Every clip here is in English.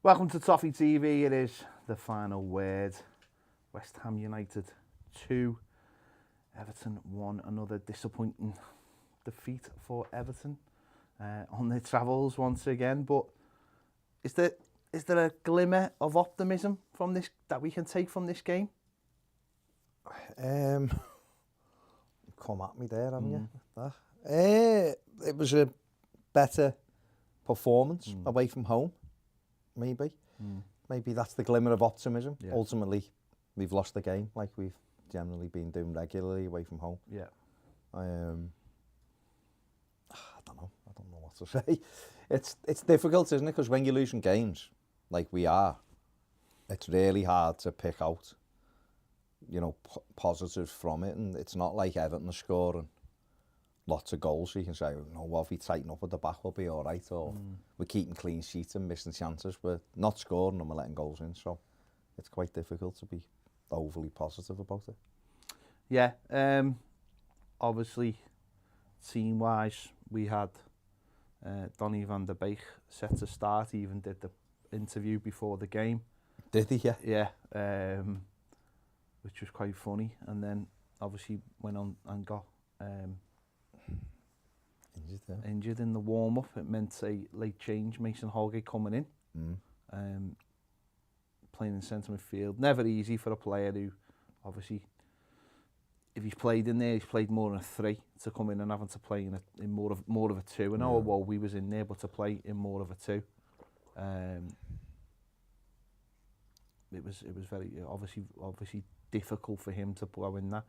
Welcome to Toffee TV. It is the final word. West Ham United 2, Everton 1. Another disappointing defeat for Everton on their travels once again. But is there a glimmer of optimism from this that we can take from this game? Come at me there, haven't you? It was a better performance away from home, maybe. Maybe that's the glimmer of optimism. Yeah. Ultimately, we've lost the game like we've generally been doing regularly away from home. Yeah. I don't know what to say. It's difficult, isn't it? Because when you're losing games like we are, it's really hard to pick out, positives from it. And it's not like Everton are scoring lots of goals, so you can say, well, if we tighten up at the back, we'll be all right. Or we're keeping clean sheets and missing chances. We're not scoring and we're letting goals in. So it's quite difficult to be overly positive about it. Yeah. Obviously, team-wise, we had Donny van der Beek set to start. He even did the interview before the game. Did he? Yeah. Yeah. Which was quite funny. And then, obviously, went on and got injured in the warm-up. It meant a late change. Mason Holgate coming in, playing in centre midfield. Never easy for a player who, obviously, if he's played in there, he's played more than a 3, to come in and having to play in more of a 2. And well, we was in there, but to play in more of a 2, it was very obviously difficult for him to go in that.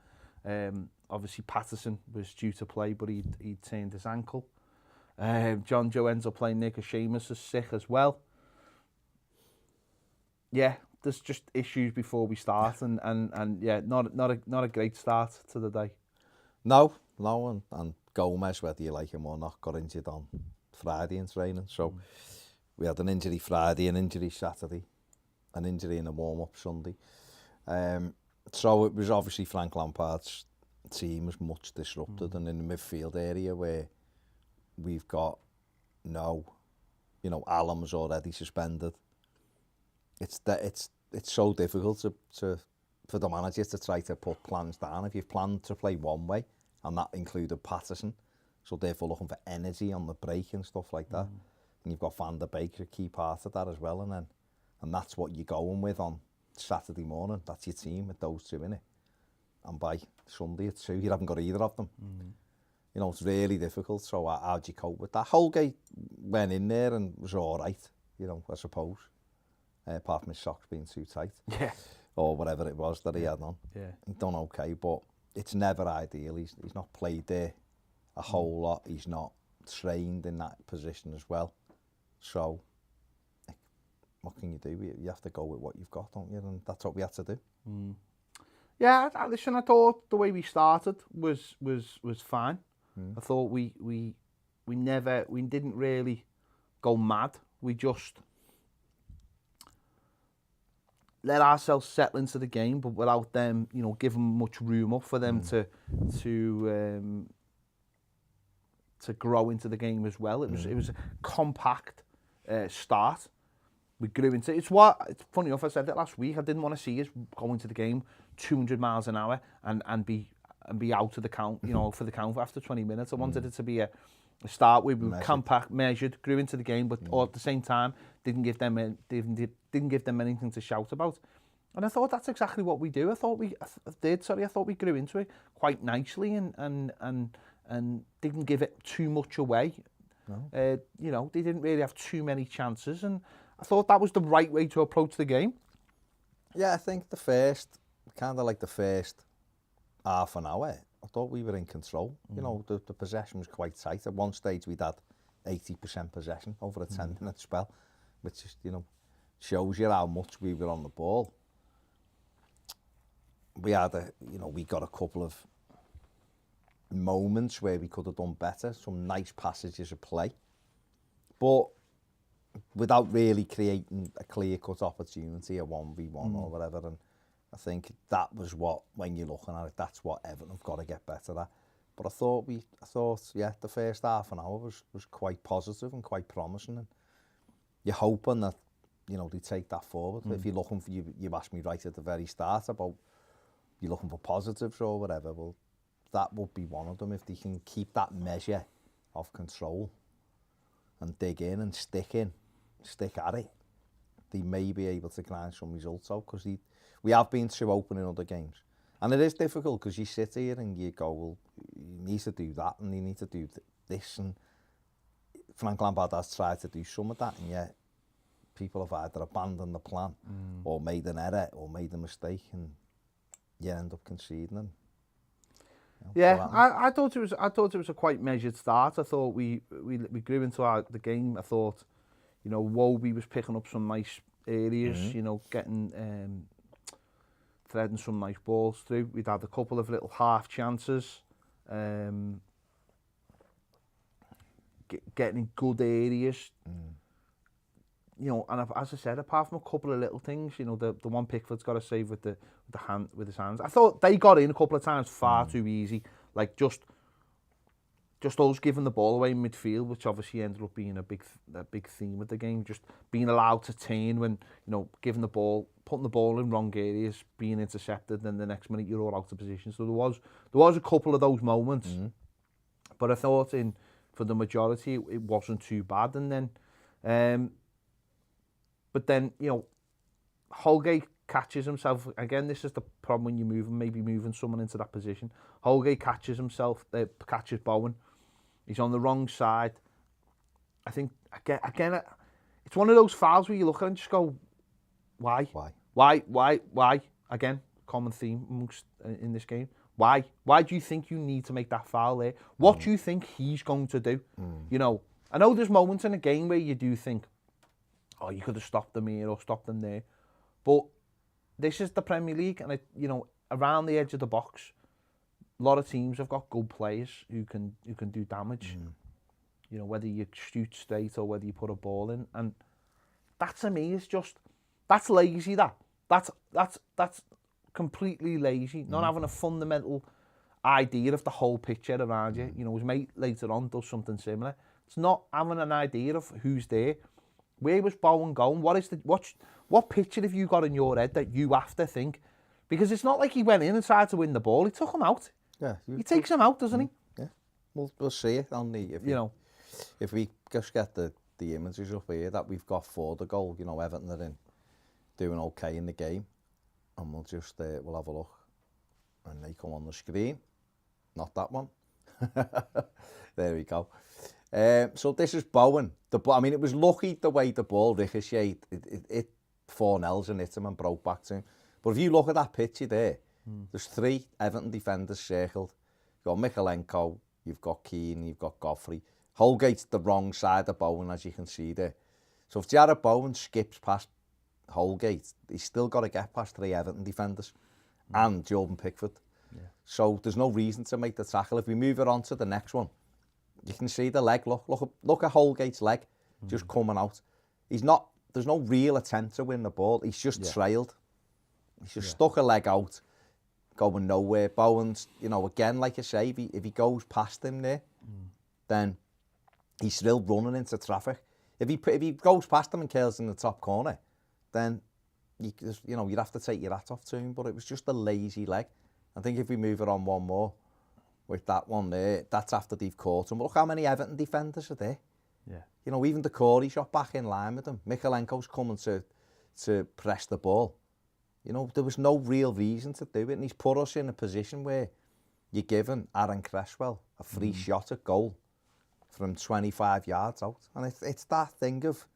Obviously Patterson was due to play, but he'd turned his ankle. John Joe ends up playing there because Seamus is sick as well. Yeah, there's just issues before we start, and yeah, not a great start to the day. No, and Gomez, whether you like him or not, got injured on Friday in training. So we had an injury Friday, an injury Saturday, an injury in the warm-up Sunday. So it was obviously Frank Lampard's team was much disrupted, and in the midfield area where we've got Allen was already suspended. It's so difficult for the manager to try to put plans down. If you've planned to play one way, and that included Patterson, so therefore looking for energy on the break and stuff like that, and you've got Van der Beek, a key part of that as well, and that's what you're going with on Saturday morning. That's your team with those two in it, and by Sunday at 2 you haven't got either of them. It's really difficult. So how do you cope with that? Holgate went in there and was all right, I suppose, apart from his socks being too tight, or whatever it was that he had on. He's done okay, but it's never ideal. He's not played there a whole lot. He's not trained in that position as well. So what can you do? You have to go with what you've got, don't you? And that's what we had to do. Yeah, listen, I thought the way we started was fine. I thought we didn't really go mad. We just let ourselves settle into the game, but without them, giving much room up for them to grow into the game as well. It was a compact start. We grew into it's funny enough, I said that last week. I didn't want to see us go into the game 200 miles an hour and be out of the count, for the count after 20 minutes. I wanted it to be a start where we were compact, measured, grew into the game, but all at the same time didn't give them anything to shout about. And I thought that's exactly what we do. I thought we grew into it quite nicely and didn't give it too much away. No. They didn't really have too many chances, and I thought that was the right way to approach the game. Yeah, I think the first half an hour, I thought we were in control. The possession was quite tight. At one stage, we'd had 80% possession over a 10-minute spell, which is, shows you how much we were on the ball. We had we got a couple of moments where we could have done better, some nice passages of play, but without really creating a clear-cut opportunity, a 1v1 or whatever. And I think that was what, when you're looking at it, that's what Everton have got to get better at. But I thought the first half an hour was quite positive and quite promising. And you're hoping that they take that forward. If you're looking for, you asked me right at the very start about you're looking for positives or whatever, well, that would be one of them. If they can keep that measure of control and dig in and stick at it, they may be able to grind some results out, because we have been too open in other games. And it is difficult, because you sit here and you go, well, you need to do that and you need to do this. And Frank Lampard has tried to do some of that, and yet people have either abandoned the plan or made an error or made a mistake, and you end up conceding. And, yeah, I thought it was a quite measured start. I thought we grew into the game. I thought, Wobie was picking up some nice areas, getting threading some nice balls through. We'd had a couple of little half chances, getting in good areas. And as I said, apart from a couple of little things, the one Pickford's got to save with his hands. I thought they got in a couple of times far too easy. Like just us giving the ball away in midfield, which obviously ended up being a big theme of the game. Just being allowed to turn when giving the ball, putting the ball in wrong areas, being intercepted, then the next minute you're all out of position. So there was a couple of those moments, but I thought for the majority it wasn't too bad. And then. But then, Holgate catches himself. Again, this is the problem when you're moving someone into that position. Holgate catches Bowen. He's on the wrong side. I think, again, it's one of those fouls where you look at it and just go, why? Why? Again, common theme in this game. Why? Why do you think you need to make that foul there? What do you think he's going to do? I know there's moments in a game where you do think, oh, you could have stopped them here or stopped them there. But this is the Premier League, and around the edge of the box, a lot of teams have got good players who can do damage. Whether you shoot straight or whether you put a ball in, and that to me is that's lazy. That's completely lazy. Not having a fundamental idea of the whole picture around you. His mate later on does something similar. It's not having an idea of who's there. Where was Bowen going? What picture have you got in your head that you have to think? Because it's not like he went in and tried to win the ball. He took him out. Yeah, he takes him out, doesn't he? Yeah, we'll see it on the if we just get the images up here that we've got for the goal. Everton are doing okay in the game, and we'll have a look, and they come on the screen. Not that one. There we go. So this is Bowen. It was lucky the way the ball ricocheted. It 4-0s and hit him and broke back to him. But if you look at that picture there, there's 3 Everton defenders circled. You've got Mikalenko, you've got Keane, you've got Godfrey. Holgate's the wrong side of Bowen, as you can see there. So if Jared Bowen skips past Holgate, he's still got to get past 3 Everton defenders and Jordan Pickford. Yeah. So there's no reason to make the tackle. If we move it on to the next one, you can see the leg. Look at Holgate's leg just coming out. There's no real attempt to win the ball. He's just trailed. He's just stuck a leg out, going nowhere. Bowen's, again, like I say, if he goes past him there, then he's still running into traffic. If he goes past him and curls in the top corner, then you'd have to take your hat off to him. But it was just a lazy leg. I think if we move it on one more, with that one there, that's after they've caught him. Look how many Everton defenders are there. Yeah. Even the Corey shot back in line with him. Mikalenko's coming to press the ball. There was no real reason to do it, and he's put us in a position where you're giving Aaron Cresswell a free shot at goal from 25 yards out. And it's that thing of,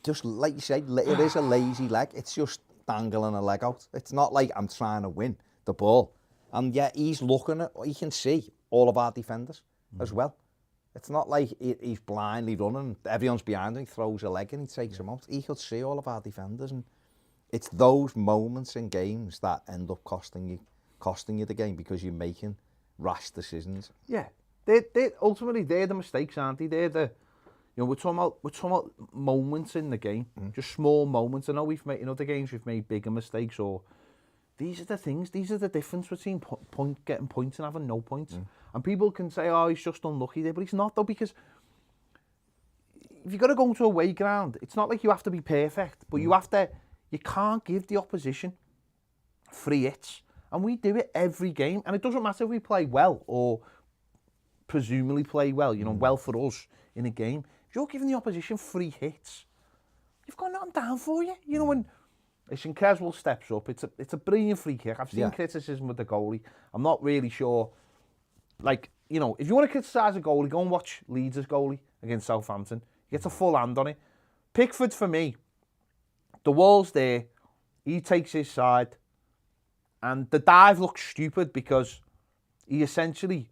just like you say, it is a lazy leg. It's just dangling a leg out. It's not like I'm trying to win the ball. And yet he's looking at, he can see all of our defenders as well. It's not like he's blindly running, everyone's behind him, he throws a leg and he takes him out. He could see all of our defenders, and it's those moments in games that end up costing you the game, because you're making rash decisions. Yeah, ultimately they're the mistakes, aren't they? They're the, we're talking about moments in the game, just small moments. I know we've made, in other games we've made bigger mistakes, or these are the things, these are the difference between getting points and having no points. And people can say, oh, he's just unlucky there, but he's not, though, because if you've got to go to a away ground, it's not like you have to be perfect, but you can't give the opposition free hits. And we do it every game. And it doesn't matter if we play well or presumably play well, well for us in a game. If you're giving the opposition free hits, you've got nothing down for you. When Creswell steps up, it's a brilliant free kick. I've seen criticism with the goalie. I'm not really sure. Like, if you want to criticise a goalie, go and watch Leeds' goalie against Southampton. He gets a full hand on it. Pickford, for me, the wall's there. He takes his side. And the dive looks stupid because he essentially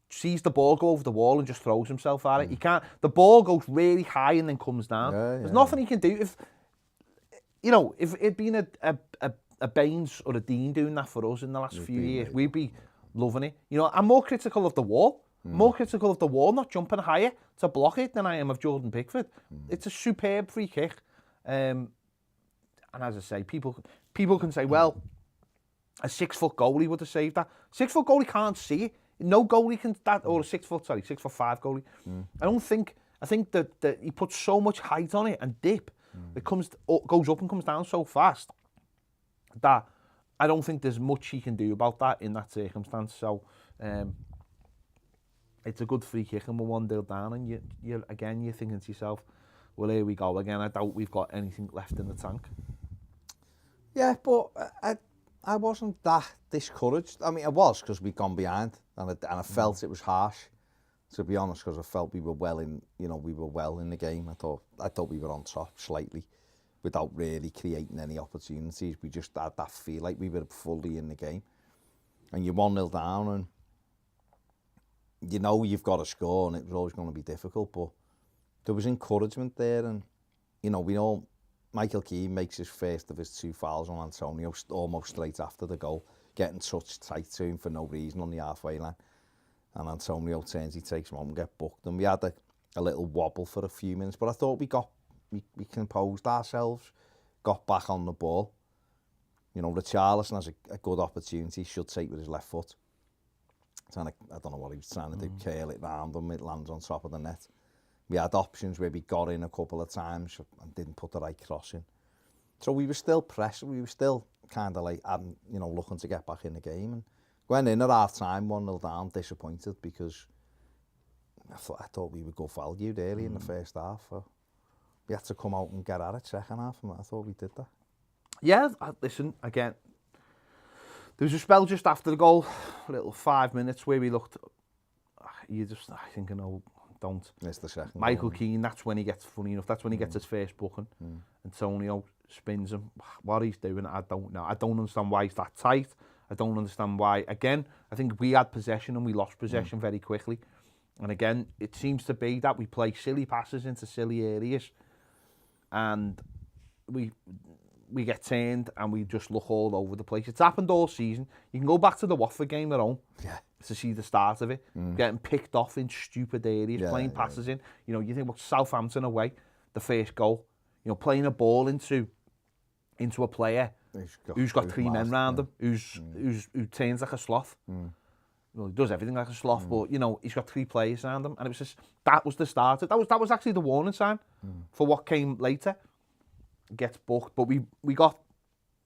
sees the ball go over the wall and just throws himself at it. He can't. The ball goes really high and then comes down. There's nothing he can do. If it'd been a Baines or a Dean doing that for us in the last few years, we'd be loving it. I'm more critical of the wall. More critical of the wall not jumping higher to block it than I am of Jordan Pickford. It's a superb free kick. And as I say, people can say, well, a 6-foot goalie would have saved that. 6-foot goalie can't see it. No goalie can that, or a 6'5" goalie. I think that he puts so much height on it and dip. It goes up and comes down so fast that I don't think there's much he can do about that in that circumstance. So it's a good free kick and we're 1-0 down, and you're thinking to yourself, well, here we go again. I doubt we've got anything left in the tank. Yeah, but I wasn't that discouraged. I mean, I was, because we'd gone behind, and I felt it was harsh, to be honest, because I felt we were well in the game. I thought we were on top slightly, without really creating any opportunities. We just had that feel like we were fully in the game. And you're 1-0 down, and you've got to score, and it was always going to be difficult. But there was encouragement there, and we know Michael Keane makes his first of his 2 fouls on Antonio almost straight after the goal, getting touched tight to him for no reason on the halfway line. And Antonio turns, he takes him on and get booked. And we had a little wobble for a few minutes, but I thought we composed ourselves, got back on the ball. Richarlison has a good opportunity, should take with his left foot. I don't know what he was trying to do, curl it round him, it lands on top of the net. We had options where we got in a couple of times and didn't put the right cross in. So we were still pressing, we were still kind of like, looking to get back in the game. And went in at half-time, 1-0 down, disappointed, because I thought we would go valued early in the first half. We had to come out and get at it second half, and I thought we did that. Yeah, listen, again, there was a spell just after the goal, a little 5 minutes where we looked, don't. It's the second Michael Keane, that's when he gets, funny enough, that's when he gets his first booking. Antonio spins him. What he's doing, I don't know. I don't understand why he's that tight. I don't understand why. Again, I think we had possession and we lost possession very quickly. And again, it seems to be that we play silly passes into silly areas, and we get turned and we just look all over the place. It's happened all season. You can go back to the Watford game at home to see the start of it. Getting picked off in stupid areas, playing passes in. You think about Southampton away, the first goal. Playing a ball into a player who's got 3 men round him, who turns like a sloth. Well, he does everything like a sloth, but he's got 3 players around him, and it was that was the start. That was actually the warning sign for what came later. Gets booked, but we got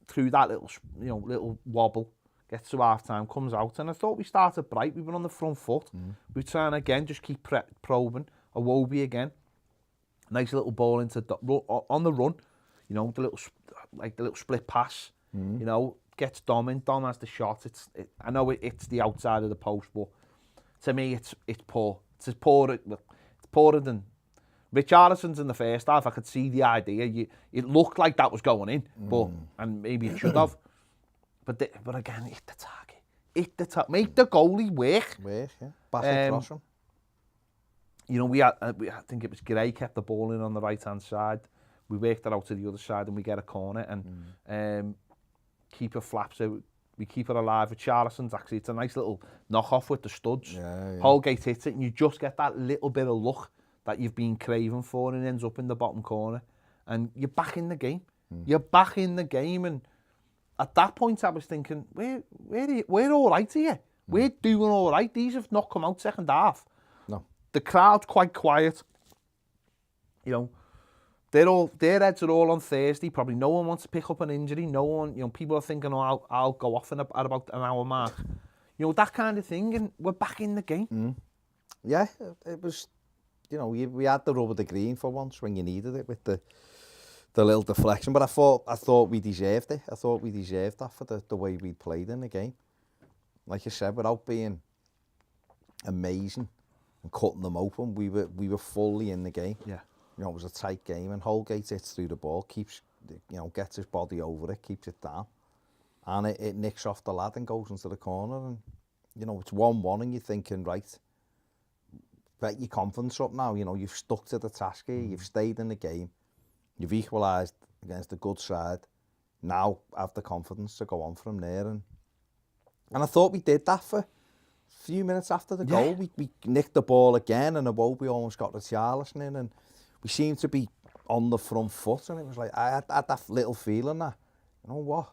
through that little wobble. Gets to half time, comes out, and I thought we started bright. We were on the front foot. We were trying again, just keep probing. Iwobi again, nice little ball on the run. The little split pass. Gets Dom in. Dom has the shot. I know it's the outside of the post, but to me it's poor. It's poorer than Richarlison's in the first half. I could see the idea. It looked like that was going in, and maybe it should have. But again, hit the target. Make the goalie work. Back across him. I think it was Gray kept the ball in on the right hand side. We worked it out to the other side and we get a corner, and keeper flaps out. We keep it alive. With Richarlison's actually, it's a nice little knock off with the studs. Holgate hits it, and you just get that little bit of luck that you've been craving for, and ends up in the bottom corner, and you're back in the game. You're back in the game, and at that point I was thinking, we're all right here. We're doing all right. These have not come out second half. No. The crowd's quite quiet. You know, their heads are all on Thursday. Probably no one wants to pick up an injury. No one, you know, people are thinking, oh, I'll go off at about an hour mark. You know, that kind of thing, and we're back in the game. Yeah, it was, you know, we had the rub of the green for once when you needed it with the little deflection, but I thought we deserved it. I thought we deserved that for the way we played in the game. Like you said, without being amazing and cutting them open, we were fully in the game. Yeah. You know, it was a tight game, and Holgate hits through the ball, keeps, you know, gets his body over it, keeps it down, and it nicks off the lad and goes into the corner, and, you know, it's 1-1, and you're thinking, right, bet your confidence up now. You know, you've stuck to the task here, you've stayed in the game, you've equalised against a good side, now have the confidence to go on from there, and I thought we did that for a few minutes after the goal. We nicked the ball again, and Iwobi almost got the Richarlison in, and we seemed to be on the front foot, and it was like, I had that little feeling that, you know what,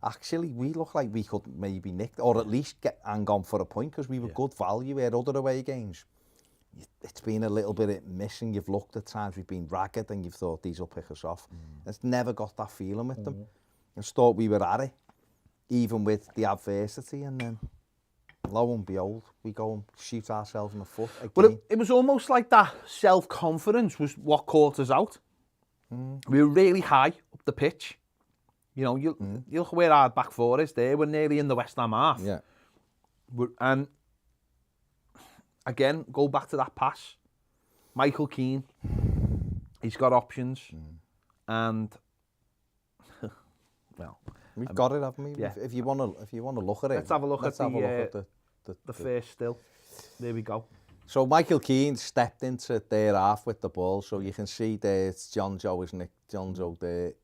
actually we look like we could maybe nick, or at least hang on for a point, because we were good value. We had other away games. It's been a little bit missing. You've looked at times we've been ragged, and you've thought these will pick us off. It's never got that feeling with them. I just thought we were at it, even with the adversity, and then lo and behold, we go and shoot ourselves in the foot again. But it was almost like that self-confidence was what caught us out. We were really high up the pitch. You know, you look where our back four is there. We're nearly in the West Ham half. Yeah. And again, go back to that pass. Michael Keane, he's got options. And, well... We've got it, haven't we? Yeah. If you want to look at it, let's have a look at the first still. There we go. So Michael Keane stepped into their half with the ball, so you can see there it's John Joe, isn't it? John Joe there,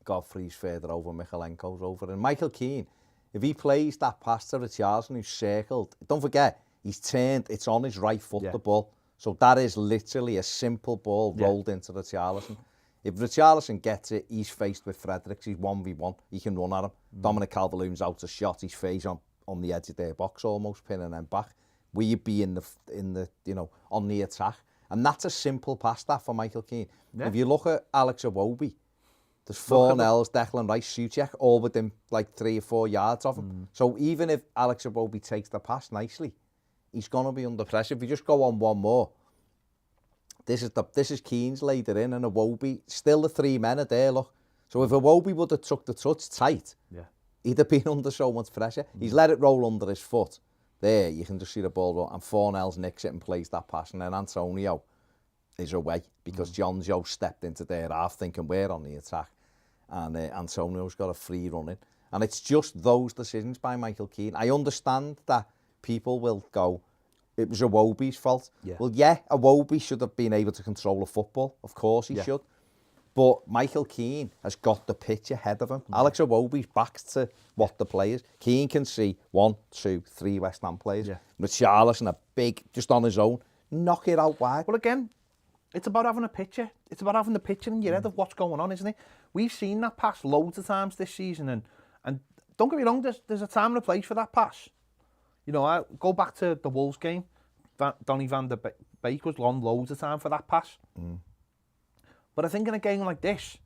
Godfrey's further over, Michalenko's over, and Michael Keane, if he plays that pass to Richarlison who's circled, don't forget, he's turned, it's on his right foot, the ball. So that is literally a simple ball rolled into Richarlison. If Richarlison gets it, he's faced with Fredericks. He's 1v1. He can run at him. Dominic Calvert-Lewin's out a shot. He's face on the edge of their box, almost pinning them back. We'd be in the you know, on the attack, and that's a simple pass that for Michael Keane. If you look at Alex Iwobi, there's Fornells, Declan Rice, Souček, all within like 3 or 4 yards of him. So even if Alex Iwobi takes the pass nicely, he's gonna be under pressure. If you just go on one more. This is Keane's laid it in, and Iwobi, still the 3 men are there, look. So if Iwobi would have took the touch tight, he'd have been under so much pressure. He's let it roll under his foot. There, you can just see the ball roll, and Fornells nicks it and plays that pass, and then Antonio is away, because John Joe stepped into their half thinking we're on the attack, and Antonio's got a free run in. And it's just those decisions by Michael Keane. I understand that people will go, it was Iwobi's fault. Well, Iwobi should have been able to control a football. Of course he should. But Michael Keane has got the pitch ahead of him. Alex Iwobi's back to what the players. Keane can see 1, 2, 3 West Ham players. Richarlison, a big, just on his own, knock it out wide. Well, again, it's about having a picture. It's about having the picture in your head of what's going on, isn't it? We've seen that pass loads of times this season, and don't get me wrong, there's a time and a place for that pass. You know, I go back to the Wolves game. Donny van der Beek was on loads of time for that pass. But I think in a game like this,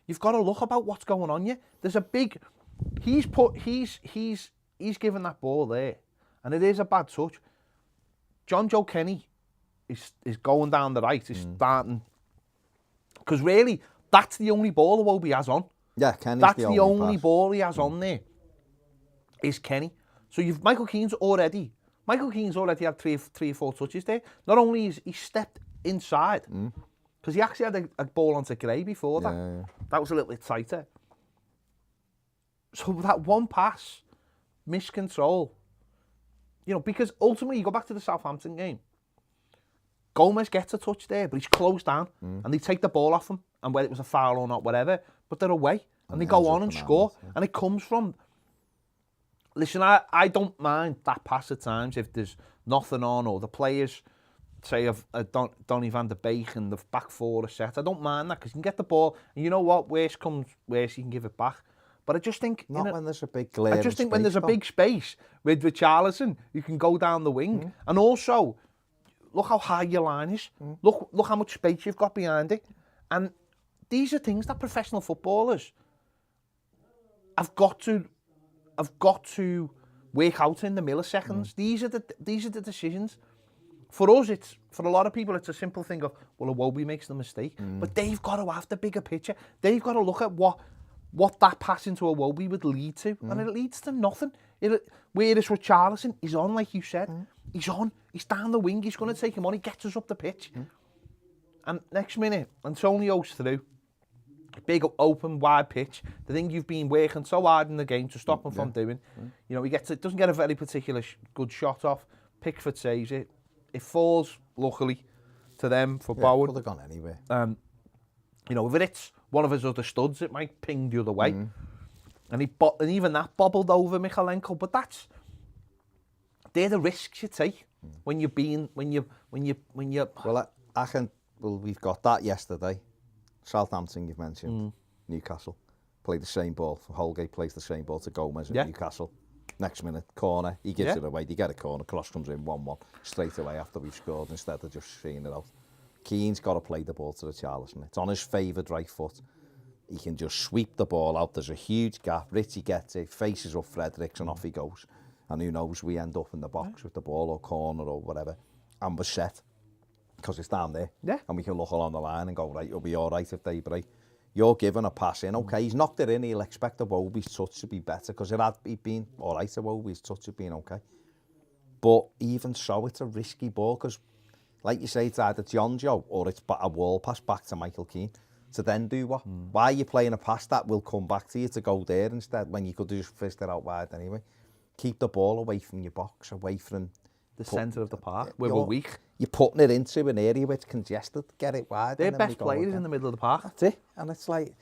you've got to look about what's going on here. There's a big... He's given that ball there, and it is a bad touch. John Joe Kenny is going down the right, is starting... Because really, that's the only ball Iwobi has on. Yeah, Kenny's that's the only ball he has on there, is Kenny. So Michael Keane's already had three or four touches there. Not only is he stepped inside, because he actually had a ball onto Gray before that. That was a little bit tighter. So that one pass, miscontrol. You know, because ultimately you go back to the Southampton game. Gomez gets a touch there, but he's closed down, and they take the ball off him, and whether it was a foul or not, whatever, but they're away, and they go on and score, and it comes from... Listen, I don't mind that pass at times if there's nothing on, or the players, say, of Donny van der Beek and the back four are set. I don't mind that, because you can get the ball, and you know what, worst comes worst, you can give it back. But I just think... when there's a big glare. I just think when there's a big space with Richarlison, you can go down the wing. And also, look how high your line is. Look how much space you've got behind it. And these are things that professional footballers have got to work out in the milliseconds. These are the decisions. For us, for a lot of people, it's a simple thing of, well, Iwobi makes the mistake, but they've got to have the bigger picture. They've got to look at what that pass into Iwobi would lead to, and it leads to nothing. Whereas with Richarlison, he's on, like you said. He's on. He's down the wing. He's going to take him on. He gets us up the pitch. And next minute, Antonio's through. Big, open, wide pitch. The thing you've been working so hard in the game to stop him from doing. You know, he doesn't get a very particular good shot off. Pickford saves it. It falls, luckily, to them for Bowen. Could have gone anywhere. You know, if it's one of his other studs, it might ping the other way. And even that bobbled over Michalenko. But they're the risks you take when you're. Well, we've got that yesterday. Southampton, you've mentioned. Newcastle played the same ball. Holgate plays the same ball to Gomez at Newcastle. Next minute, corner, he gives it away. They get a corner, cross comes in 1-1 straight away after we've scored instead of just seeing it out. Keane's got to play the ball to Richarlison. It's on his favoured right foot. He can just sweep the ball out. There's a huge gap. Richie gets it, faces up Fredericks, and off he goes. And who knows, we end up in the box with the ball or corner or whatever. And we're set because it's down there. And we can look along the line and go, right, it'll be all right if they break. You're given a pass in, okay, he's knocked it in, he'll expect Iwobi's touch to be better, because he'd been all right, Iwobi's touch had been okay. But even so, it's a risky ball, because, like you say, it's either Jonjo or it's a wall pass back to Michael Keane. To then do what? Why are you playing a pass that will come back to you to go there instead, when you could just fist it out wide anyway? Keep the ball away from your box, away from the centre of the park, where we're weak. You're putting it into an area where it's congested, get it wide. They're best players in the middle of the park. That's it. And it's like,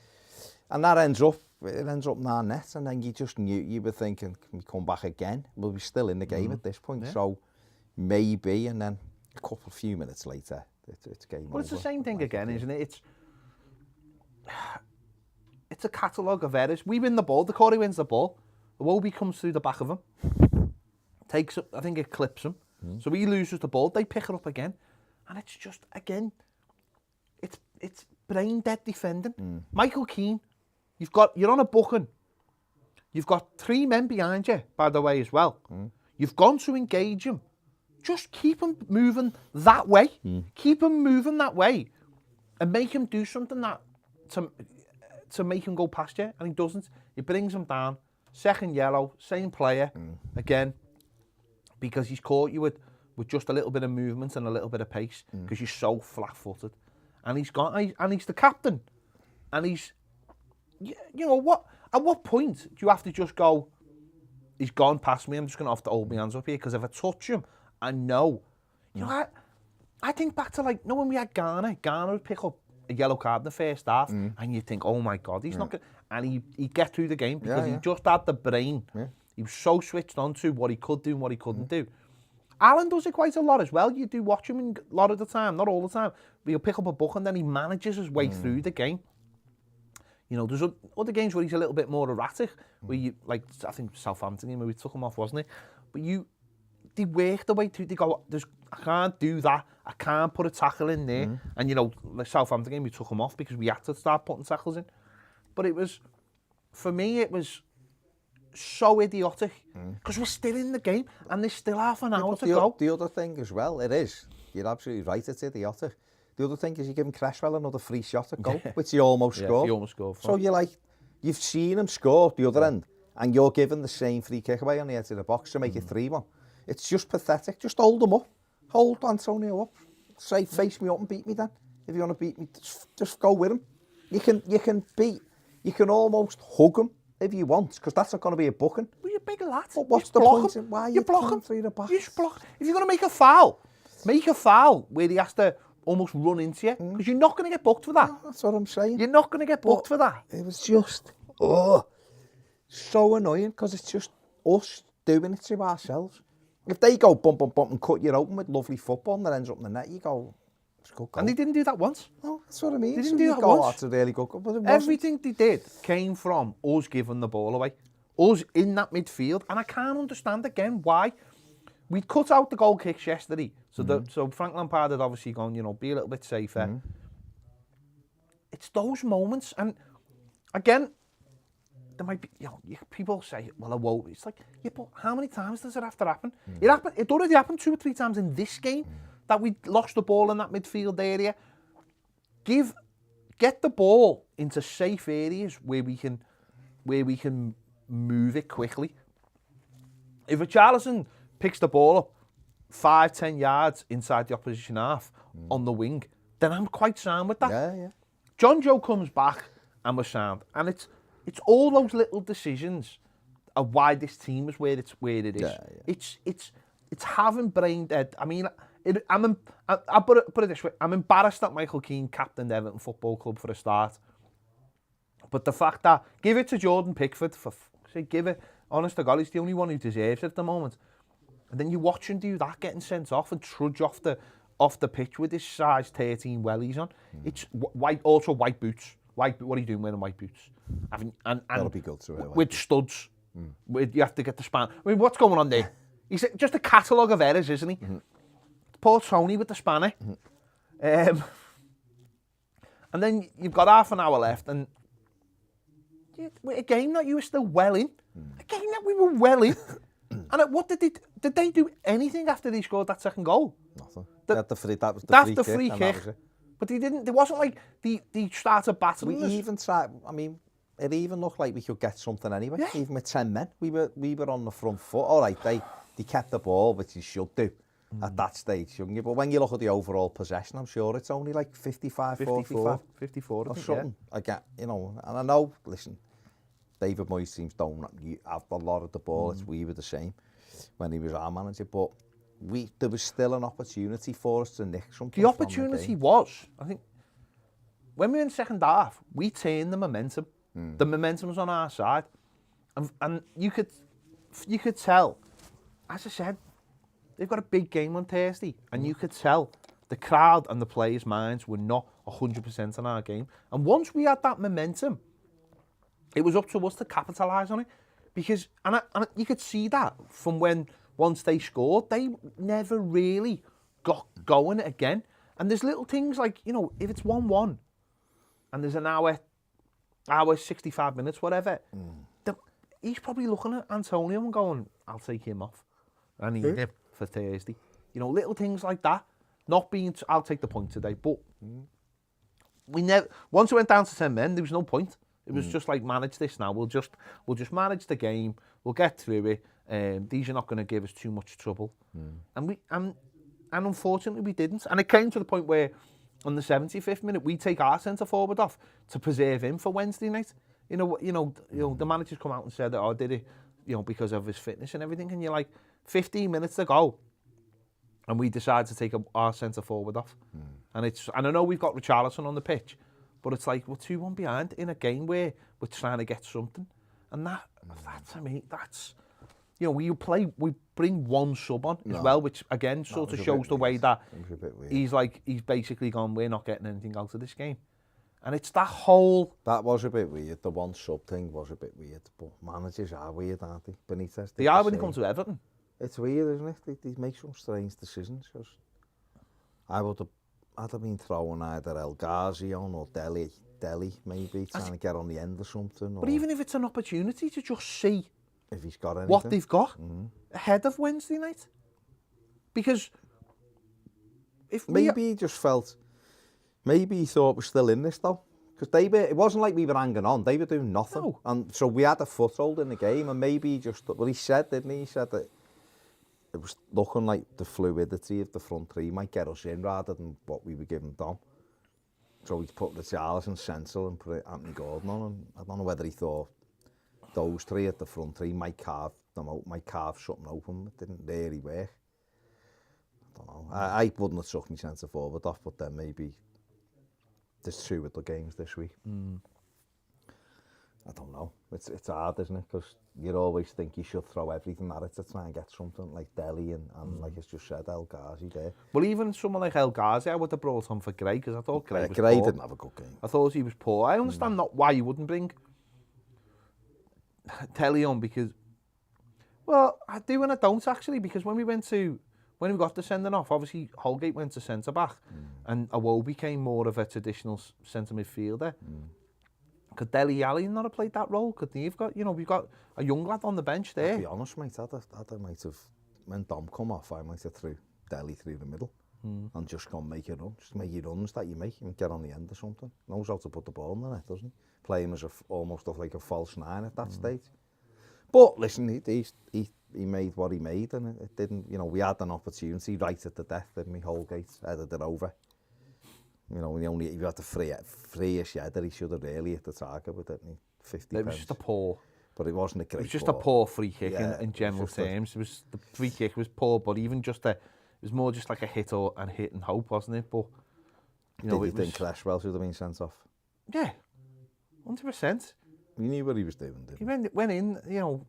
and that ends up in our net, and then you just knew, you were thinking, can we come back again? Well, we're still in the game at this point, so maybe, and then a few minutes later, it's game over. But it's the same thing again, isn't it? It's a catalogue of errors. We win the ball, the Corey wins the ball, Iwobi comes through the back of him, takes up, I think it clips him. So he loses the ball, they pick it up again, and it's just, again, it's brain dead defending. Michael Keane, you're on a booking. You've got 3 men behind you, by the way, as well. You've gone to engage him. Just keep him moving that way. Keep him moving that way, and make him do something that to make him go past you, and he doesn't. He brings him down. Second yellow, same player again. Because he's caught you with just a little bit of movement and a little bit of pace, because you're so flat-footed. And he's the captain. And he's, you know, at what point do you have to just go, he's gone past me, I'm just going to have to hold my hands up here, because if I touch him, I know. You know, I think back to, like, when we had Ghana would pick up a yellow card in the first half, and you think, oh my God, he's not going to, and he'd get through the game, because he just had the brain. He was so switched on to what he could do and what he couldn't do. Alan does it quite a lot as well. You do watch him a lot of the time, not all the time, but he'll pick up a book and then he manages his way through the game. You know, there's other games where he's a little bit more erratic, where you, like, I think Southampton game where we took him off, wasn't it? But they work the way through, they go, I can't do that, I can't put a tackle in there. And, you know, the Southampton game, we took him off because we had to start putting tackles in. But it was, for me, it was so idiotic, because we're still in the game and there's still half an hour to go. The other thing as well, you're absolutely right, it's idiotic. The other thing is you're giving Cresswell another free shot at goal, which he almost scored. He almost scored. So you've seen him score at the other end, and you're giving the same free kick away on the edge of the box to make it 3-1. It's just pathetic. Just hold him up. Hold Antonio up. Say, face me up and beat me then. If you want to beat me, just go with him. You can almost hug him if you want, because that's not going to be a booking. Well, you're big lad. But what's the point? Why are you blocking through the back? You just block. If you're going to make a foul where he has to almost run into you, because you're not going to get booked for that. No, that's what I'm saying. You're not going to get booked for that. It was just, so annoying, because it's just us doing it to ourselves. If they go bump, bump, bump and cut you open with lovely football and that ends up in the net, you go, it's a good goal. And they didn't do that once. No, that's what I mean. They didn't do that once. That's a really good goal, but it Everything they did came from us giving the ball away. Us in that midfield. And I can't understand again why we'd cut out the goal kicks yesterday. So so Frank Lampard had obviously gone, you know, be a little bit safer. It's those moments, and again, there might be, you know, people say, well, whoa. It's like, yeah, but how many times does it have to happen? It already happened 2 or 3 times in this game that we lost the ball in that midfield area. Get the ball into safe areas where we can move it quickly. If Richarlison picks the ball up 5-10 yards inside the opposition half on the wing, then I'm quite sound with that. Yeah. John Joe comes back and we're sound, and it's all those little decisions of why this team is where it is. It's having brain dead. I mean, I'll put it this way: I'm embarrassed that Michael Keane captained Everton Football Club for a start. But the fact that give it to Jordan Pickford give it. Honest to God, he's the only one who deserves it at the moment. And then you watch him do that, getting sent off and trudge off the pitch with his size 13 wellies on. It's white boots. What are you doing wearing white boots? That'll be good to it. With studs. You have to get the span. I mean, what's going on there? He's just a catalogue of errors, isn't he? Poor Tony with the spanner. And then you've got half an hour left, and a game that you were still well in. A game that we were well in. And what did they do anything after they scored that second goal? Nothing. That was the free kick. But they didn't. It wasn't like they started battling. We even tried. I mean, it even looked like we could get something anyway. Yeah. Even with 10 men, we were on the front foot. All right, they kept the ball, which you should do at that stage, shouldn't you? But when you look at the overall possession, I'm sure it's only like 54 or something. Yeah. You know, and I know. Listen, David Moyes teams don't have a lot of the ball. We were the same when he was our manager, but there was still an opportunity for us to nick something. The opportunity was, I think, when we were in the second half, we turned the momentum. The momentum was on our side, and you could tell. As I said, they've got a big game on Thursday, and you could tell the crowd and the players' minds were not 100% on our game. And once we had that momentum, it was up to us to capitalise on it, because and you could see that from once they scored, they never really got going again. And there's little things like, you know, if it's 1-1 and there's an hour 65 minutes, whatever, he's probably looking at Antonio and going, I'll take him off. I need him for Thursday. You know, little things like that. Not being, I'll take the point today, but we never. Once it went down to 10 men, there was no point. It was just like, manage this now. We'll just manage the game. We'll get through it. These are not going to give us too much trouble. And unfortunately we didn't. And it came to the point where on the 75th minute we take our centre forward off to preserve him for Wednesday night. You know, the manager's come out and said that, oh, did it, you know, because of his fitness and everything. And you're like, 15 minutes to go, and we decide to take our centre forward off. And I know we've got Richarlison on the pitch, but it's like we're 2-1 behind in a game where we're trying to get something. And that's, I mean, that's, you know, we bring one sub on as well, which again sort of shows the way that he's basically gone, we're not getting anything out of this game. And it's that whole... That was a bit weird. The one sub thing was a bit weird. But managers are weird, aren't they? Benitez. They are when they come to Everton. It's weird, isn't it? They make some strange decisions. I'd have been throwing either El Ghazi on or Deli maybe, trying to get on the end or something. But even if it's an opportunity to just see if he's got anything, what they've got ahead of Wednesday night. Because if maybe he just felt... Maybe he thought we're still in this, though. Because it wasn't like we were hanging on. They were doing nothing. No. And so we had a foothold in the game, and maybe he just... Well, he said, didn't he? He said that it was looking like the fluidity of the front three might get us in rather than what we were giving Dom. So he'd put Richarlison, Sensel, and put Anthony Gordon on. And I don't know whether he thought those three at the front three might carve them out, might carve something open. It didn't really work. I don't know. I wouldn't have took my centre forward off, but then maybe... There's 2 of the games this week. I don't know. It's hard, isn't it? Because you always think you should throw everything at it to try and get something like Deli and like it's just said, El Ghazi there. Well, even someone like El Ghazi, I would have brought on for Gray, because I thought Gray was Gray poor. Didn't have a good game. I thought he was poor. I understand not why you wouldn't bring Deli on, because Well, I do and I don't actually, because when we got the sending off, obviously Holgate went to centre back, and Awobi became more of a traditional centre midfielder. Could Dele Alli not have played that role? Could he have got, we've got a young lad on the bench there. To be honest, mate, I might have, when Dom come off, I might have threw Dele through the middle and just gone make a run. Just make your runs that you make and get on the end or something. Knows how to put the ball in the net, doesn't he? Play him as almost like a false nine at that stage. But listen, he made what he made, and it didn't. We had an opportunity right at the death, didn't we? Holgate headed it over. He had to free a header. He should have really hit the target with it. 50 It was just a poor. But it wasn't a great. It was just ball. a poor free kick Yeah, in general terms. The free kick was poor, but even just it was more just like a hit and hope, wasn't it? But Did you think Cresswell should have been sent off? Yeah, 100%. He knew what he was doing, didn't he? He went in, He knew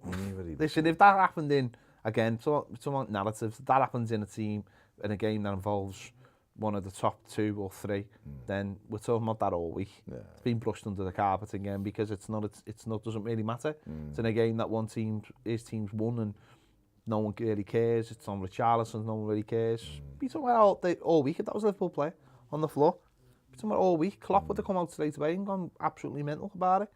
what he was Listen, if that happened again, some narratives, if that happens in a game that involves one of the top 2 or 3, then we're talking about that all week. Yeah. It's been brushed under the carpet again because it's not doesn't really matter. It's in a game that his team's won and no one really cares. It's on Richarlison, no one really cares. Be talking about all week if that was a Liverpool player on the floor. Be talking about all week. Klopp would have come out straight away and gone absolutely mental about it.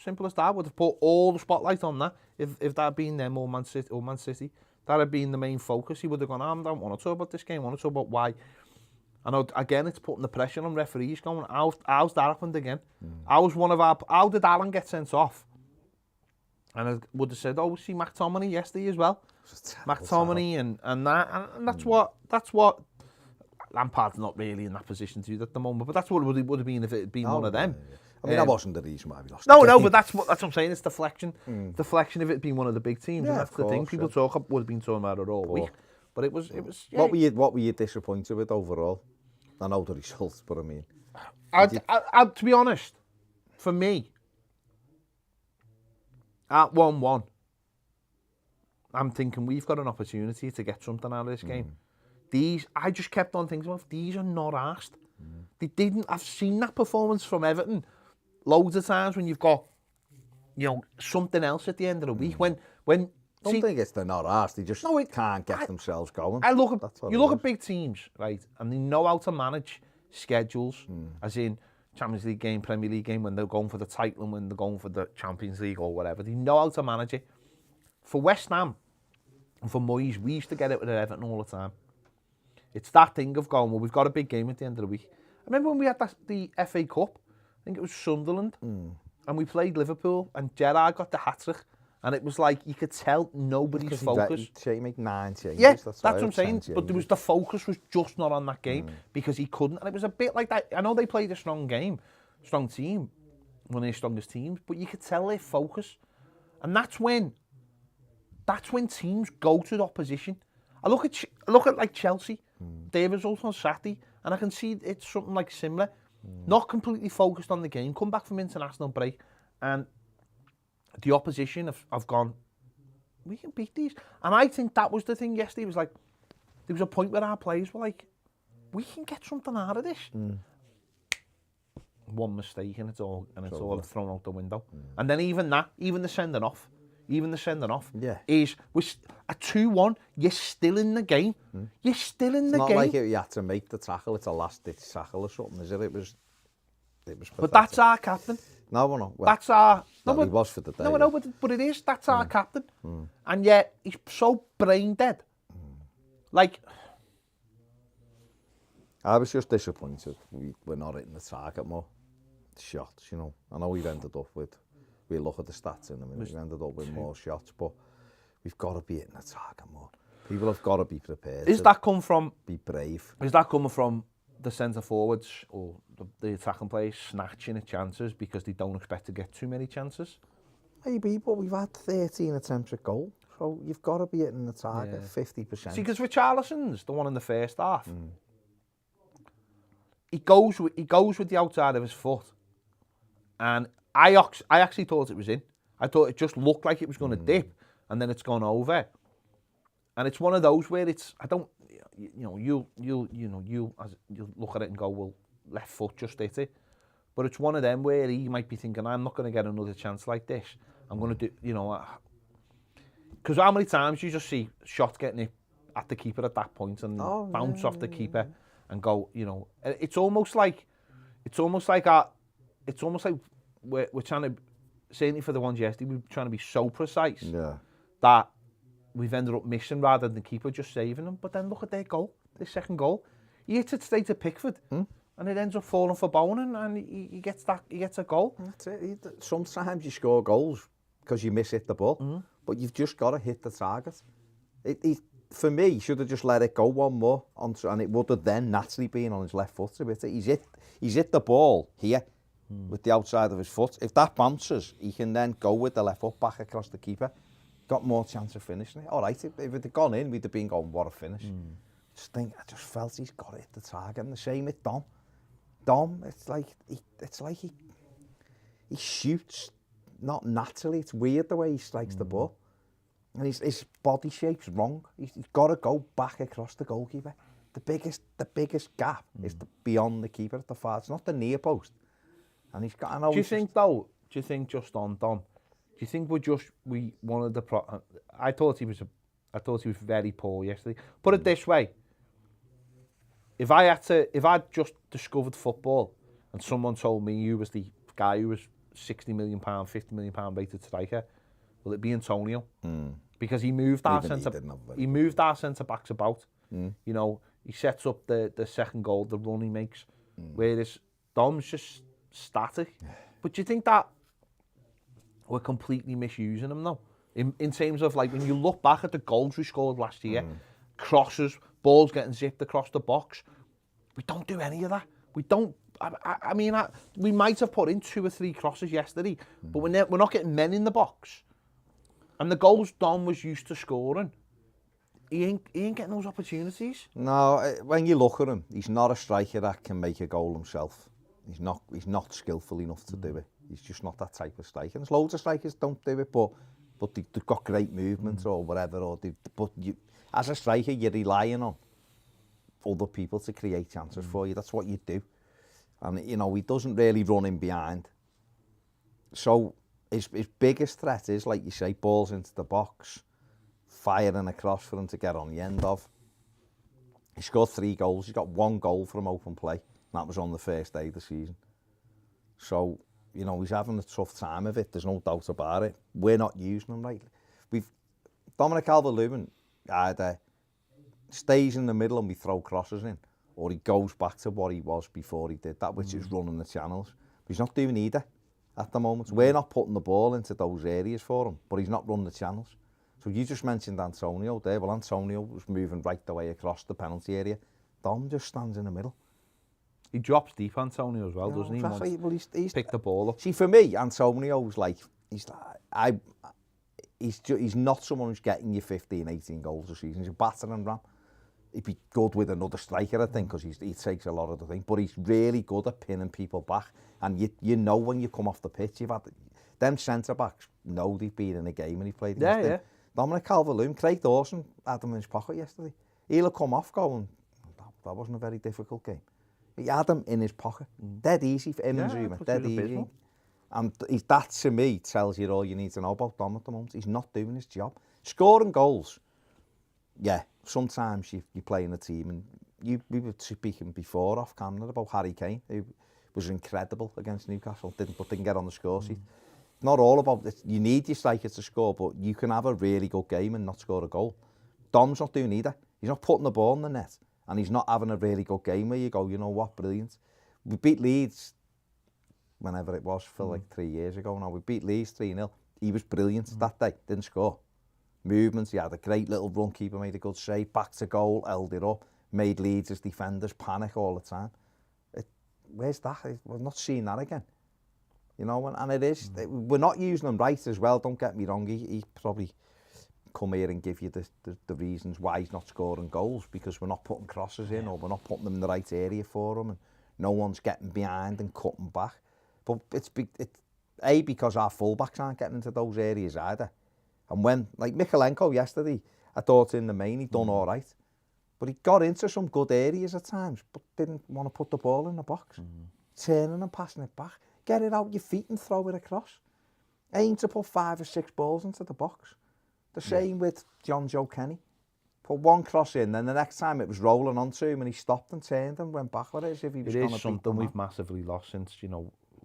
Simple as that. Would have put all the spotlight on that if that had been them or Man City. That had been the main focus. He would have gone, I don't want to talk about this game, I want to talk about why. And again, it's putting the pressure on referees going, how's that happened again? How did Alan get sent off? And I would have said, see McTominay yesterday as well. McTominay and that's what Lampard's not really in that position to do at the moment, but that's what it would have been if it had been one of them. Yeah. I mean, that wasn't the reason why we lost. No, but that's what I'm saying. It's deflection. Deflection of it being one of the big teams. Yeah, and that's the thing. People would have been talking about it all week. But it was. Yeah. What were you disappointed with overall? I know the results, but I mean, to be honest, for me, at 1-1, I'm thinking we've got an opportunity to get something out of this game. I just kept on thinking, well, these are not arsed. They didn't. I've seen that performance from Everton loads of times when you've got, something else at the end of the week. When I don't think it's they're not arsed. They just can't get themselves going. You look at big teams, right, and they know how to manage schedules, as in Champions League game, Premier League game, when they're going for the title and when they're going for the Champions League or whatever. They know how to manage it. For West Ham and for Moyes, we used to get it with Everton all the time. It's that thing of going, well, we've got a big game at the end of the week. I remember when we had the FA Cup, I think it was Sunderland, and we played Liverpool, and Gerrard got the hat-trick, and it was like, you could tell nobody's focused. He made 9 changes. Yeah, that's what I'm saying, but the focus was just not on that game, because he couldn't, and it was a bit like that. I know they played a strong team, one of their strongest teams, but you could tell their focus, and that's when teams go to the opposition. I look at like Chelsea, their results on Saturday, and I can see it's something like similar. Not completely focused on the game, come back from international break, and the opposition have gone, we can beat these. And I think that was the thing yesterday. It was like, there was a point where our players were like, we can get something out of this. One mistake and it's all thrown out the window. And then even the sending off, is a 2-1. You're still in the game. You're still in the game. It's not like you had to make the tackle. It's a last-ditch tackle or something, is it? It was pathetic. But that's our captain. No. Well, that's our. No, he was for the day. No, but it is. That's our captain. And yet he's so brain dead. Like, I was just disappointed. We're not hitting the target more. Shots, I know we've ended up with. We'll look at the stats in a minute. We've ended up with more shots, but we've got to be hitting the target more. People have got to be prepared. Be brave. Is that coming from the centre forwards or the attacking players snatching at chances because they don't expect to get too many chances? Maybe, but we've had 13 attempts at goal, so you've got to be hitting the target 50%. See, because Richarlison's the one in the first half. He goes with the outside of his foot, and I actually thought it was in. I thought it just looked like it was going to dip, and then it's gone over. And it's one of those where it's, I don't, you'll look at it and go, well, left foot just hit it. But it's one of them where he might be thinking, I'm not going to get another chance like this. I'm going to do, Because how many times you just see shots getting it at the keeper at that point and bounce off the keeper and go, you know, it's almost like we're trying to, certainly for the ones yesterday, we're trying to be so precise that we've ended up missing rather than the keeper just saving them. But then look at their goal, their second goal. He hits it straight to Pickford, and it ends up falling for Bowen, and he gets a goal. That's it. Sometimes you score goals because you miss hit the ball, but you've just got to hit the target. For me, he should have just let it go one more, and it would have then naturally been on his left foot a bit. He's hit the ball here with the outside of his foot. If that bounces, he can then go with the left foot back across the keeper. Got more chance of finishing it. All right, if it had gone in, we'd have been going, what a finish. I just felt he's got it hit the target. And the same with Dom. Dom, it's like he shoots not naturally. It's weird the way he strikes the ball. And his body shape's wrong. He's got to go back across the goalkeeper. The biggest gap is beyond the keeper at the far. It's not the near post. And he's got. Do you think just on Dom? Do you think we wanted the I thought he was very poor yesterday. Put it this way: if I'd just discovered football and someone told me you was the guy who was £60 million, £50 million rated striker, will it be Antonio? Because he moved our centre backs about. You know, he sets up the second goal, the run he makes, whereas Dom's just static. But do you think that we're completely misusing him though? In terms of, like, when you look back at the goals we scored last year, crosses, balls getting zipped across the box, we don't do any of that. We don't. I mean, we might have put in 2 or 3 crosses yesterday, but we're not getting men in the box. And the goals Dom was used to scoring, he ain't getting those opportunities. No, when you look at him, he's not a striker that can make a goal himself. He's not skillful enough to do it. He's just not that type of striker. There's loads of strikers don't do it, but they've got great movement or whatever. As a striker, you're relying on other people to create chances for you. That's what you do. And, you know, he doesn't really run in behind. So his biggest threat is, like you say, balls into the box, firing across for him to get on the end of. He scored 3 goals. He's got 1 goal from open play. That was on the first day of the season. So, you know, he's having a tough time of it. There's no doubt about it. We're not using him right. Dominic Calvert-Lewin either stays in the middle and we throw crosses in, or he goes back to what he was before he did that, which is running the channels. But he's not doing either at the moment. We're not putting the ball into those areas for him, but he's not running the channels. So you just mentioned Antonio there. Well, Antonio was moving right the way across the penalty area. Dom just stands in the middle. He drops deep, Antonio, as well, doesn't he? Exactly. Well, he's pick the ball up. See, for me, Antonio's like, he's not someone who's getting you 15, 18 goals a season. He's a battering ram. He'd be good with another striker, I think, because he takes a lot of the thing. But he's really good at pinning people back. And you know when you come off the pitch, you've had them centre-backs know they've been in a game and he's played against them. Dominic Calvert-Lewin, Craig Dawson had him in his pocket yesterday. He'll have come off going, that wasn't a very difficult game. He had him in his pocket. Dead easy for him and Zuma. Dead easy. And that, to me, tells you all you need to know about Dom at the moment. He's not doing his job. Scoring goals, yeah, sometimes you play in a team, and we were speaking before off camera about Harry Kane, who was incredible against Newcastle, didn't get on the score sheet. Not all about it. You need your striker to score, but you can have a really good game and not score a goal. Dom's not doing either. He's not putting the ball in the net, and he's not having a really good game where you go, you know what, brilliant. We beat Leeds, whenever it was, for like 3 years ago now. We beat Leeds 3-0. He was brilliant that day, didn't score. Movements, he had a great little run, keeper made a good save, back to goal, held it up, made Leeds' defenders panic all the time. Where's that? We're not seeing that again. You know, and it is, we're not using him right as well, don't get me wrong. He probably come here and give you the reasons why he's not scoring goals, because we're not putting crosses in, or we're not putting them in the right area for him, and no one's getting behind and cutting back. But it's because our fullbacks aren't getting into those areas either. And when, like Mikalenko yesterday, I thought in the main he'd done all right, but he got into some good areas at times, but didn't want to put the ball in the box. Turning and passing it back. Get it out your feet and throw it across. Aim to put 5 or 6 balls into the box. The same with John Joe Kenny. Put one cross in, then the next time it was rolling onto him and he stopped and turned and went back with it as if he was going to beat them. It is something we've massively lost since,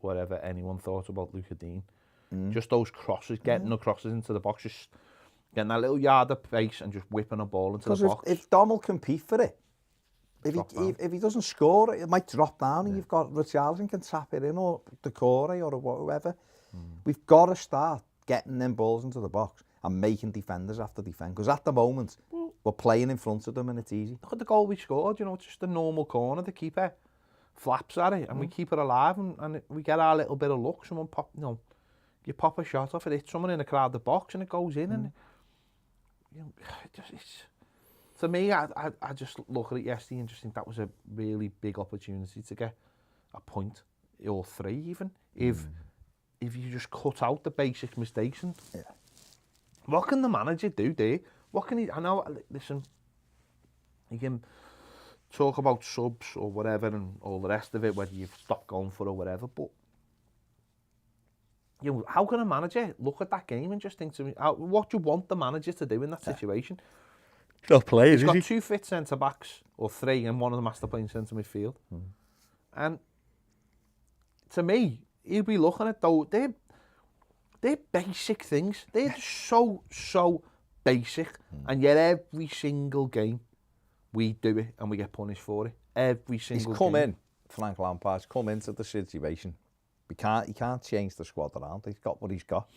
whatever anyone thought about Luca Dean. Just those crosses, getting the crosses into the box, just getting that little yard of pace and just whipping a ball into the box. If Dom will compete for it, if he doesn't score, it might drop down and you've got Richarlison can tap it in or Decore or whoever. We've got to start getting them balls into the box and making defenders have to defend. Because at the moment, we're playing in front of them and it's easy. Look at the goal we scored, it's just a normal corner. The keeper flaps at it and we keep it alive and we get our little bit of luck. Someone you pop a shot off, it hits someone in a crowded box and it goes in and to me, I just look at it yesterday and just think that was a really big opportunity to get a point or 3 even. If you just cut out the basic mistakes and what can the manager do there? What can he? I know. Listen, you can talk about subs or whatever and all the rest of it, whether you've stopped going for or whatever. But how can a manager look at that game and just think to me, what do you want the manager to do in that situation? Not players. He's got 2 fit centre backs or 3, and one of them has to play in centre midfield. And to me, he'll be looking at those. They're basic things. They're so basic, and yet every single game we do it and we get punished for it. Every single game. Frank Lampard's come into the situation. He can't change the squad around. He's got what he's got.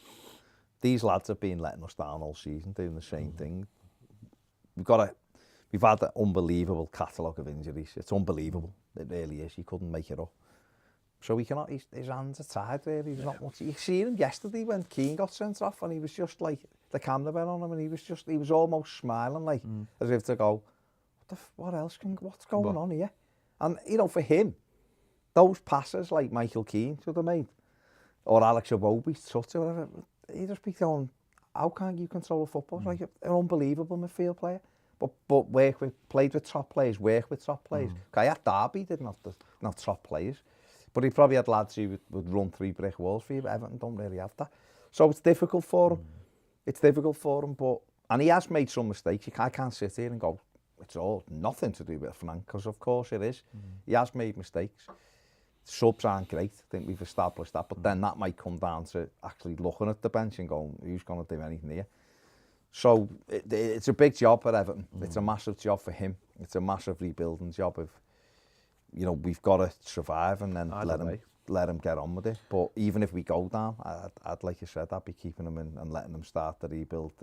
These lads have been letting us down all season, doing the same thing. We've had an unbelievable catalogue of injuries. It's unbelievable. It really is. He couldn't make it up. So his hands are tied really. There's not much. You see him yesterday when Keane got sent off and he was just like, the camera went on him and he was almost smiling like, as if to go, what's going on here? And, for him, those passes like Michael Keane should have made, or Alex Iwobi's touch or whatever, he'd just be going, how can't you control a football? Like an unbelievable midfield player. But played with top players, work with top players. At Derby didn't have top players. But he probably had lads who would run 3 brick walls for you, but Everton don't really have that. So it's difficult for him. It's difficult for him, and he has made some mistakes. I can't sit here and go, it's all nothing to do with Frank, because of course it is. He has made mistakes. Subs aren't great, I think we've established that, but then that might come down to actually looking at the bench and going, who's going to do anything here? So it's a big job for Everton. It's a massive job for him. It's a massive rebuilding job of, we've got to survive and then let him get on with it. But even if we go down, I'd like you said, I'd be keeping him in and letting him start the rebuild,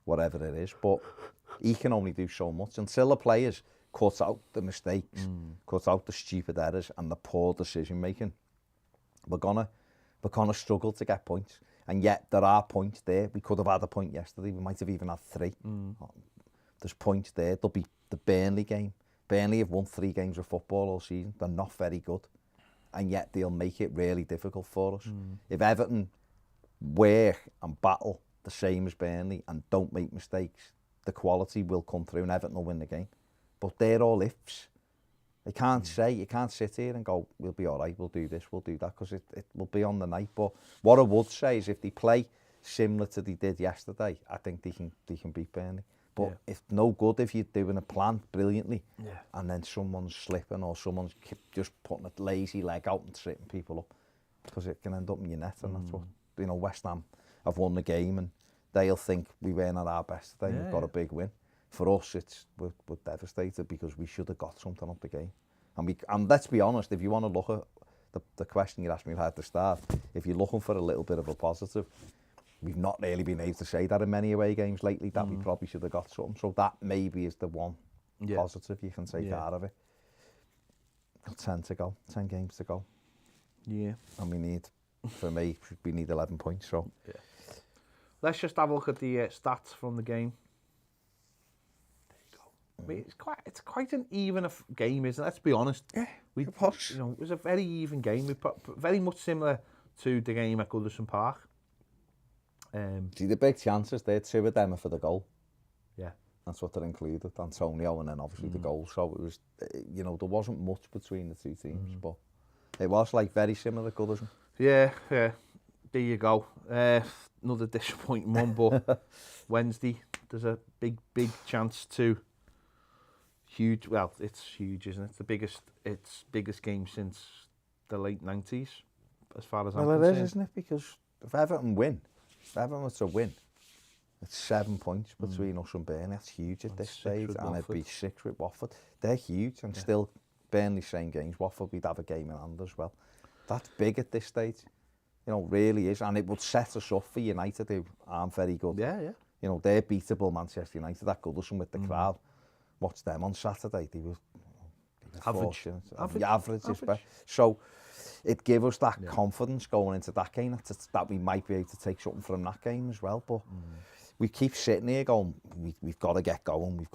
whatever it is. But he can only do so much until the players cut out the mistakes, cut out the stupid errors and the poor decision making. We're gonna struggle to get points, and yet there are points there. We could have had a point yesterday. We might have even had 3. There's points there. There'll be the Burnley game. Burnley have won 3 games of football all season. They're not very good, and yet they'll make it really difficult for us. If Everton work and battle the same as Burnley and don't make mistakes, the quality will come through and Everton will win the game. But they're all ifs. You can't sit here and go, we'll be all right, we'll do this, we'll do that, because it will be on the night. But what I would say is if they play similar to they did yesterday, I think they can beat Burnley. But it's no good if you're doing a plan brilliantly and then someone's slipping or someone's just putting a lazy leg out and tripping people up, because it can end up in your net. And that's what, West Ham have won the game and they'll think we weren't at our best today. We've got a big win. For us, we're devastated because we should have got something up the game. And let's be honest, if you want to look at the question you asked me at the start, if you're looking for a little bit of a positive, we've not really been able to say that in many away games lately, that we probably should have got something. So that maybe is the one positive you can take out of it. 10 to go, 10 games to go. Yeah. And we need 11 points. So let's just have a look at the stats from the game. There you go. It's quite an even game, isn't it? Let's be honest. Yeah, it was a very even game. We very much similar to the game at Goodison Park. See, the big chances there, 2 of them are for the goal. Yeah. That's what they're included, Antonio and then obviously the goal. So it was, there wasn't much between the 2 teams, but it was like very similar to Goodison. Yeah. There you go. Another disappointing one, but Wednesday there's a big chance to huge. Well, it's huge, isn't it? It's biggest game since the late 90s, as far as I'm concerned. Well, it is, isn't it? Because if Everton were to win, it's 7 points between us and Burnley. That's huge at this stage, and it'd be 6 with Watford. They're huge, and still Burnley same games. Watford, we'd have a game in hand as well. That's big at this stage. You know, really is, and it would set us up for United, who aren't very good. Yeah. You know, they're beatable Manchester United. That Goodison with the crowd. Watch them on Saturday. They were Average. Average. So it gave us that confidence going into that game that we might be able to take something from that game as well. But we keep sitting here going, we've got to get going.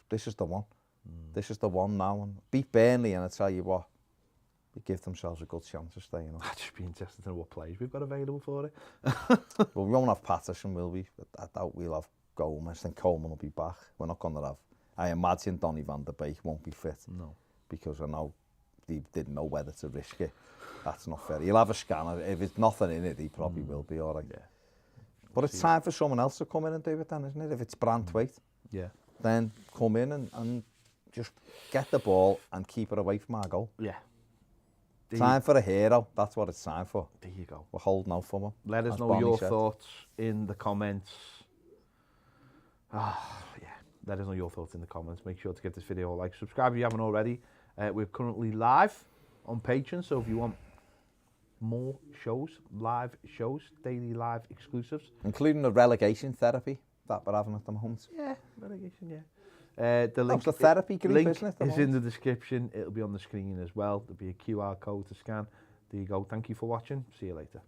This is the one. This is the one now. And beat Burnley, and I tell you what, they give themselves a good chance of staying up. I'd just be interested to know what players we've got available for it. Well, we won't have Patterson, will we? I doubt we'll have Gomez. I think Coleman will be back. We're not going to have... I imagine Donny van der Beek won't be fit. No. Because I know he didn't know whether to risk it. That's not fair. He'll have a scanner. If there's nothing in it, he probably will be all right. Yeah. But it's time for someone else to come in and do it then, isn't it? If it's Branthwaite, then come in and just get the ball and keep it away from our goal. Yeah. Time for a hero. That's what it's time for. There you go. We're holding out for them. Let us know your thoughts in the comments. Let us know your thoughts in the comments. Make sure to give this video a like. Subscribe if you haven't already. We're currently live on Patreon, so if you want more shows, live shows, daily live exclusives. Including the relegation therapy that we're having at the moment. Yeah, relegation, yeah. The link, the therapy group, link isn't it? Is in the description. It'll be on the screen as well. There'll be a QR code to scan. There you go. Thank you for watching. See you later.